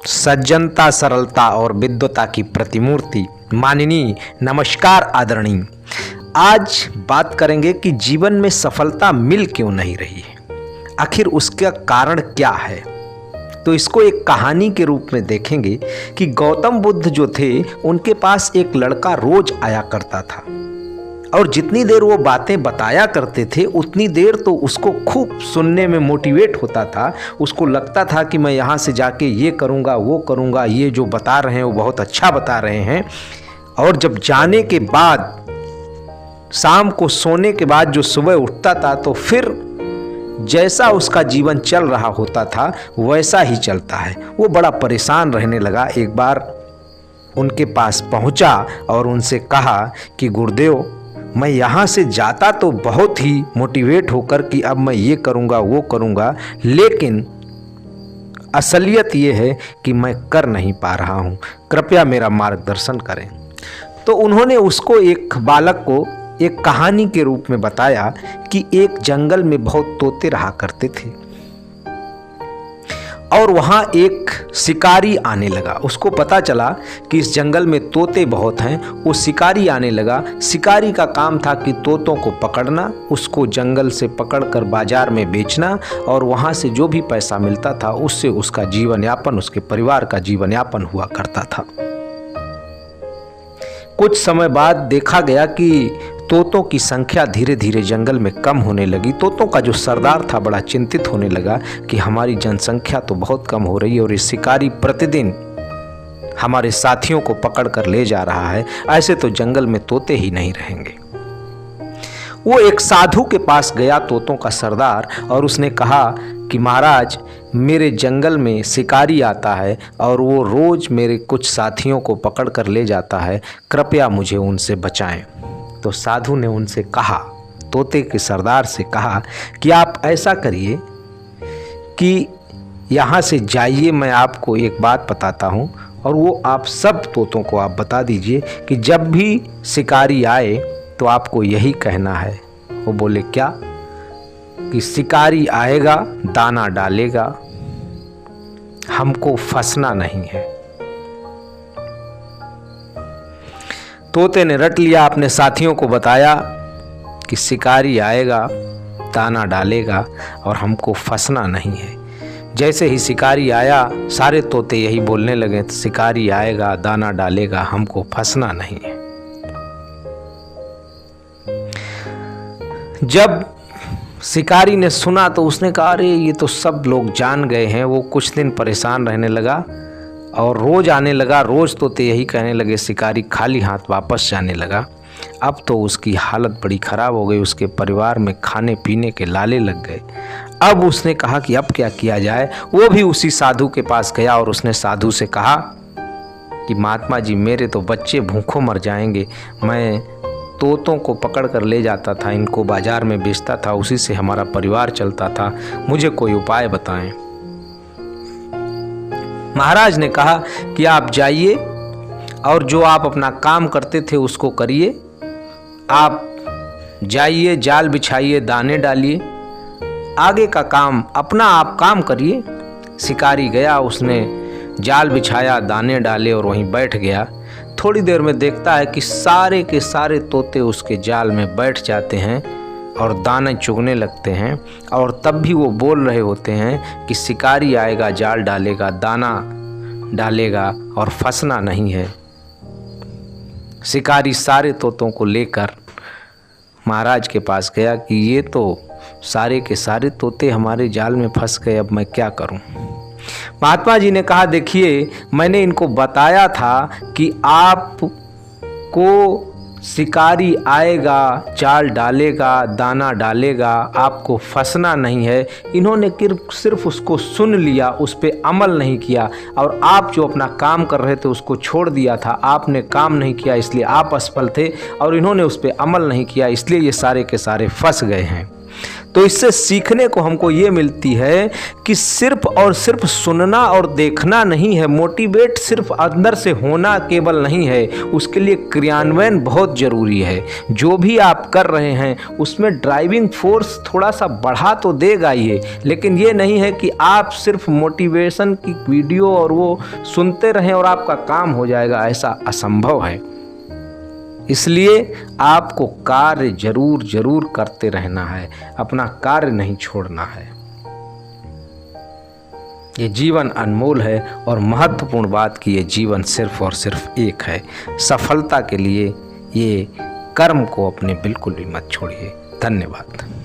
सज्जनता, सरलता और विद्वता की प्रतिमूर्ति माननीय, नमस्कार आदरणीय। आज बात करेंगे कि जीवन में सफलता मिल क्यों नहीं रही है, आखिर उसका कारण क्या है। तो इसको एक कहानी के रूप में देखेंगे कि गौतम बुद्ध जो थे उनके पास एक लड़का रोज आया करता था और जितनी देर वो बातें बताया करते थे उतनी देर तो उसको खूब सुनने में मोटिवेट होता था। उसको लगता था कि मैं यहाँ से जाके ये करूँगा, वो करूँगा, ये जो बता रहे हैं वो बहुत अच्छा बता रहे हैं। और जब जाने के बाद, शाम को सोने के बाद जो सुबह उठता था तो फिर जैसा उसका जीवन चल रहा होता था वैसा ही चलता है। वो बड़ा परेशान रहने लगा। एक बार उनके पास पहुंचा और उनसे कहा कि गुरुदेव, मैं यहाँ से जाता तो बहुत ही मोटिवेट होकर कि अब मैं ये करूँगा, वो करूँगा, लेकिन असलियत ये है कि मैं कर नहीं पा रहा हूँ, कृपया मेरा मार्गदर्शन करें। तो उन्होंने उसको, एक बालक को, एक कहानी के रूप में बताया कि एक जंगल में बहुत तोते रहा करते थे और वहाँ एक शिकारी आने लगा। उसको पता चला कि इस जंगल में तोते बहुत हैं। वो शिकारी आने लगा। शिकारी का काम था कि तोतों को पकड़ना, उसको जंगल से पकड़कर बाजार में बेचना और वहाँ से जो भी पैसा मिलता था उससे उसका जीवन यापन, उसके परिवार का जीवन यापन हुआ करता था। कुछ समय बाद देखा गया कि तोतों की संख्या धीरे धीरे जंगल में कम होने लगी। तोतों का जो सरदार था बड़ा चिंतित होने लगा कि हमारी जनसंख्या तो बहुत कम हो रही है और ये शिकारी प्रतिदिन हमारे साथियों को पकड़ कर ले जा रहा है, ऐसे तो जंगल में तोते ही नहीं रहेंगे। वो एक साधु के पास गया, तोतों का सरदार, और उसने कहा कि महाराज, मेरे जंगल में शिकारी आता है और वो रोज मेरे कुछ साथियों को पकड़ कर ले जाता है, कृपया मुझे उनसे बचाएं। तो साधु ने उनसे कहा, तोते के सरदार से कहा कि आप ऐसा करिए कि यहाँ से जाइए, मैं आपको एक बात बताता हूँ और वो आप सब तोतों को आप बता दीजिए कि जब भी शिकारी आए तो आपको यही कहना है। वो बोले क्या? कि शिकारी आएगा, दाना डालेगा, हमको फंसना नहीं है। तोते ने रट लिया, अपने साथियों को बताया कि शिकारी आएगा, दाना डालेगा और हमको फंसना नहीं है। जैसे ही शिकारी आया सारे तोते यही बोलने लगे, शिकारी आएगा, दाना डालेगा, हमको फंसना नहीं है। जब शिकारी ने सुना तो उसने कहा, अरे ये तो सब लोग जान गए हैं। वो कुछ दिन परेशान रहने लगा और रोज आने लगा। रोज तोते यही कहने लगे, शिकारी खाली हाथ वापस जाने लगा। अब तो उसकी हालत बड़ी ख़राब हो गई, उसके परिवार में खाने पीने के लाले लग गए। अब उसने कहा कि अब क्या किया जाए। वो भी उसी साधु के पास गया और उसने साधु से कहा कि महात्मा जी, मेरे तो बच्चे भूखों मर जाएंगे। मैं तोतों को पकड़ कर ले जाता था, इनको बाजार में बेचता था, उसी से हमारा परिवार चलता था, मुझे कोई उपाय बताएं। महाराज ने कहा कि आप जाइए और जो आप अपना काम करते थे उसको करिए। आप जाइए, जाल बिछाइए, दाने डालिए, आगे का काम अपना आप काम करिए। शिकारी गया, उसने जाल बिछाया, दाने डाले और वहीं बैठ गया। थोड़ी देर में देखता है कि सारे के सारे तोते उसके जाल में बैठ जाते हैं और दाने चुगने लगते हैं और तब भी वो बोल रहे होते हैं कि शिकारी आएगा, जाल डालेगा, दाना डालेगा और फंसना नहीं है। शिकारी सारे तोतों को लेकर महाराज के पास गया कि ये तो सारे के सारे तोते हमारे जाल में फंस गए, अब मैं क्या करूं। महात्मा जी ने कहा, देखिए, मैंने इनको बताया था कि आपको शिकारी आएगा, जाल डालेगा, दाना डालेगा, आपको फंसना नहीं है। इन्होंने सिर्फ उसको सुन लिया, उस पर अमल नहीं किया और आप जो अपना काम कर रहे थे उसको छोड़ दिया था। आपने काम नहीं किया इसलिए आप असफल थे और इन्होंने उस पर अमल नहीं किया, इसलिए ये सारे के सारे फंस गए हैं। तो इससे सीखने को हमको ये मिलती है कि सिर्फ और सिर्फ सुनना और देखना नहीं है, मोटिवेट सिर्फ अंदर से होना केवल नहीं है, उसके लिए क्रियान्वयन बहुत ज़रूरी है। जो भी आप कर रहे हैं उसमें ड्राइविंग फोर्स थोड़ा सा बढ़ा तो देगा ये, लेकिन ये नहीं है कि आप सिर्फ मोटिवेशन की वीडियो और वो सुनते रहें और आपका काम हो जाएगा, ऐसा असंभव है। इसलिए आपको कार्य जरूर करते रहना है, अपना कार्य नहीं छोड़ना है। ये जीवन अनमोल है और महत्वपूर्ण बात कि ये जीवन सिर्फ और सिर्फ एक है। सफलता के लिए ये कर्म को अपने बिल्कुल भी मत छोड़िए। धन्यवाद।